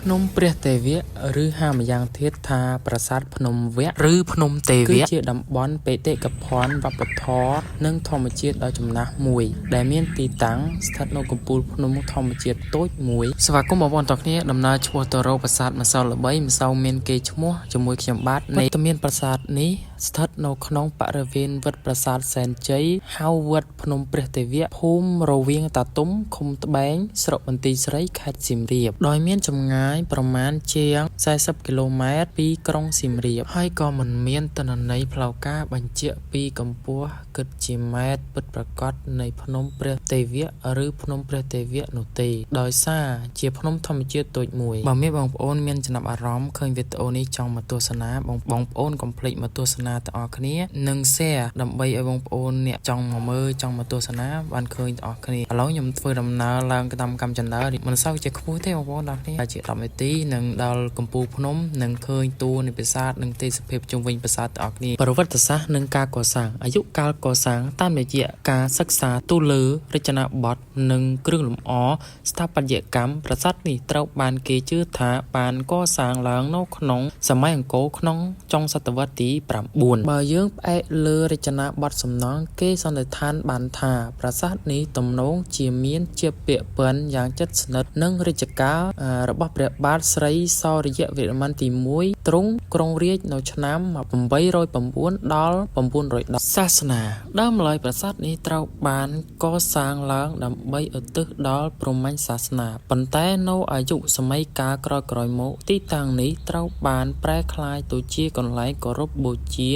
ភ្នំព្រះទេវៈឬហៅម្យ៉ាងទៀតថាប្រាសាទភ្នំវៈឬភ្នំទេវៈគឺជាតំបន់បេតិកភណ្ឌវប្បធម៌និងធម្មជាតិដ៏ចំណាស់មួយដែលមានទីតាំងស្ថិតនៅកំពូលភ្នំធម្មជាតិតូចមួយស្វាគមន៍បងប្អូនទាំងគ្នាដំណើរឆ្ពោះទៅរកប្រាសាទម្សៅល្បីម្សៅមានកេរ្តិ៍ឈ្មោះជាមួយខ្ញុំបាទនៃតមានប្រាសាទនេះស្ថិតនៅក្នុងបរិវេណវត្តប្រាសាទសែនជ័យហៅវត្តភ្នំព្រះទេវៈភូមិរវៀងតាទុំឃុំត្បែងស្រុកបន្ទាយស្រីខេត្តសៀមរាបដោយមានចម្ងាយប្រមាណជាង40គីឡូម៉ែត្រពីក្រុងសៀមរាបហើយក៏មិនមានទិន្នន័យផ្លូវការបញ្ជាក់ពីកម្ពស់គិតជាម៉ែត្រពិតប្រាកដនៃភ្នំព្រះទេវៈឬភ្នំព្រះទេវៈនោះទេដោយសារជាភ្នំធម្មជាតិតូចមួយបើមានបងប្អូនមានចំណាប់អារម្មណ៍ឃើញវីដេអូនេះចង់មកទស្សនាបងប្អូនកុំភ្លេចមកទស្សនាទាំងអស់គ្នានិង share ដើម្បីឲ្យបងប្អូនអ្នកចង់មកមើលចង់មកទស្សនាបានឃើញទាំងអស់គ្នាឥឡូវខ្ញុំធ្វើដំណើរឡើងតាមកម្មចន្ទើមិនសូវជាខ្ពស់ទេបងប្អូនទាំងគ្នាជា10នាទីនឹងដល់កំពូលភ្នំនិងឃើញតួនៃប្រាសាទនិងទេសភាពជុំវិញប្រាសាទទាំងអស់គ្នាប្រវត្តិសាស្ត្រនិងការកសាងអាយុកាលកសាងតាមរយៈការសិក្សាទូលើរចនាបថនិងគ្រឿងលម្អស្ថាបត្យកម្មប្រាសាទនេះត្រូវបានគេជឿថាបានកសាងឡើងនៅក្នុងសម័យអង្គរក្នុងចុងសតវត្សទី9បើយើងផ្អែកលើរចនាបថសំណង់គេសន្និដ្ឋានបានថាប្រាសាទនេះទំនងជាមានជាពាក់ព័ន្ធយ៉ាងជិតស្និទ្ធនឹងរាជកាលរបស់ព្រះបាទស្រីសោរយវរ្ម័នទី1ទ្រង់គ្រងរាជ្យនៅឆ្នាំ809ដល់910សាសនាដើមឡើយប្រាសាទនេះត្រូវបានកសាងឡើងដើម្បីឧទ្ទិសដល់ព្រហ្មញ្ញសាសនាប៉ុន្តែនៅអាយុសម័យកាលក្រោយៗមកទីតាំងនេះត្រូវបានប្រែក្លាយទៅជាកន្លែងគោរពបូជា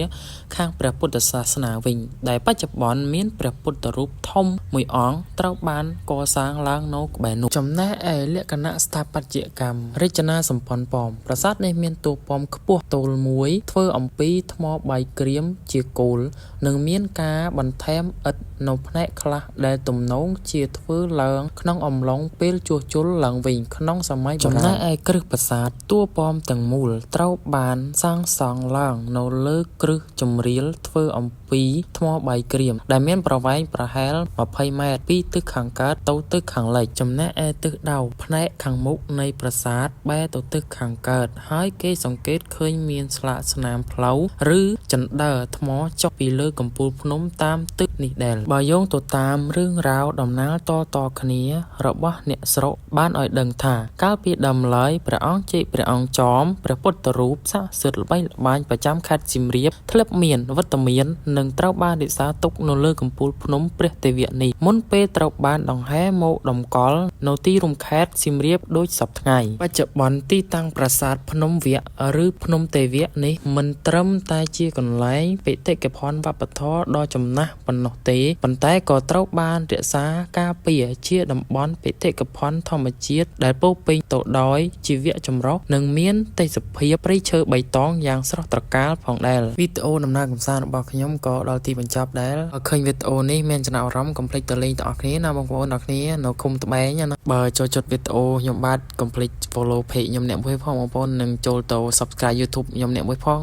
ខាងព្រះពុទ្ធសាសនាវិញដែលបច្ចុប្បន្នមានព្រះពុទ្ធរូបធំមួយអង្គត្រូវបានកសាងឡើងនៅក្បែរនោះចំណែកឯលក្ខណៈស្ថាបត្យកម្មរចនាសម្ព័ន្ធប៉មប្រាសាទនេះមានតួប៉មខ្ពស់ទល់មួយធ្វើអំពីថ្មបាយក្រៀមជាគោលនិងមានការបន្ថែមឥដ្ឋនៅផ្នែកខ្លះដែលទំនងជាធ្វើឡើងក្នុងអំឡុងពេលជួសជុលឡើងវិញក្នុងសម័យបុរាណចំណែកឯគ្រឹះប្រាសាទតួប៉មទាំងមូលត្រូវបានសាងសង់ឡើងនៅលើគ្រឹះចម្រៀលធ្វើអំពីថ្មបាយក្រៀមដែលមានប្រវែងប្រហែល20ម៉ែត្រពីទិសខាងកើតទៅទិសខាងលិចចំណែកឯទិសដៅផ្នែកខាងមុខនៃប្រាសាទបែរទៅទិសខាងកើតហើយគេសង្កេតឃើញមានស្លាកស្នាមផ្លូវឬចន្ទើរថ្មចុះពីលើកំពូលភ្នំតាមទិសនេះដែរបើយោងទៅតាមរឿងរ៉ាវដំណាលតគ្នារបស់អ្នកស្រុកបានឲ្យដឹងថាកាលពីដើមឡើយព្រះអង្គជ័យព្រះអង្គចោមព្រះពុទ្ធរូបស័ក្តិសិទ្ធិល្បីល្បាញប្រចាំខេត្តសៀមរាបធ្លាប់មានវត្តមាននិងត្រូវបានរក្សាទុកនៅលើកំពូលភ្នំព្រះទេវៈនេះមុនពេលត្រូវបានដង្ហែមកតម្កល់នៅទីរួមខេត្តសៀមរាបដូចសពថ្ងៃបច្ចុប្បន្នទីតាំងប្រាសាទភ្នំវៈឬភ្នំទេវៈនេះមិនត្រឹមតែជាកន្លែងបេតិកភណ្ឌវប្បធម៌ដ៏ចំណាស់ប៉ុណ្ណោះទេប៉ុន្តែក៏ត្រូវបានរក្សាការពារជាតំបន់បេតិកភណ្ឌធម្មជាតិដែលពោរពេញទៅដោយជីវៈចម្រុះនិងមានទេសភាពព្រៃឈើបៃតងយ៉ាងស្រស់ត្រកាលផងដែរវីដេអូដំណើរកម្សាន្តរបស់ខ្ញុំក៏ដល់ទីបញ្ចប់ដែរឃើញវីដេអូនេះមានចំណាប់អារម្មណ៍កុំភ្លេចទៅលេងទាំងអស់គ្នាណាបងប្អូនទាំងគ្នានៅឃុំត្បែងណាបើចូលចិត្តវីដេអូខ្ញុំបាទកុំភ្លេច follow page ខ្ញុំអ្នកមួយផងបងប្អូននិងចូលទៅ subscribe YouTube ខ្ញុំអ្នកមួយផង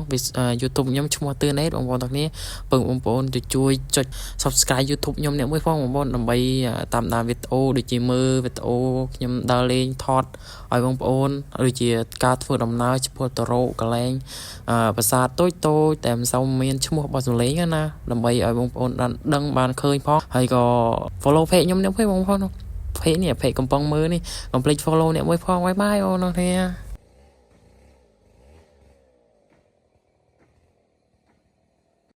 YouTube ខ្ញុំឈ្មោះទឿណេតបងប្អូនទាំងគ្នាពឹងបងប្អូនទៅជួយចុច subscribe YouTube ខ្ញុំអ្នកមួយផងបងប្អូនដើម្បីតាមដានវីដេអូដូចជាមើលវីដេអូខ្ញុំដើរលេងថតឲ្យបងប្អូនដូចជាការធ្វើដំណើរឆ្ពោះទៅរកកន្លែងប្រាសាទតូចតែមិនសូវមានឈ្មោះរបស់សលេងណាដើម្បីឲ្យបងប្អូនដឹងបានឃើញផងហើយក៏ follow page ខ្ញុំអ្នកមួយបងប្អូន page នេះ page កំពុងមើលនេះកុំភ្លេច follow អ្នកមួយផងបាយបាយអូនអ្នកគ្នា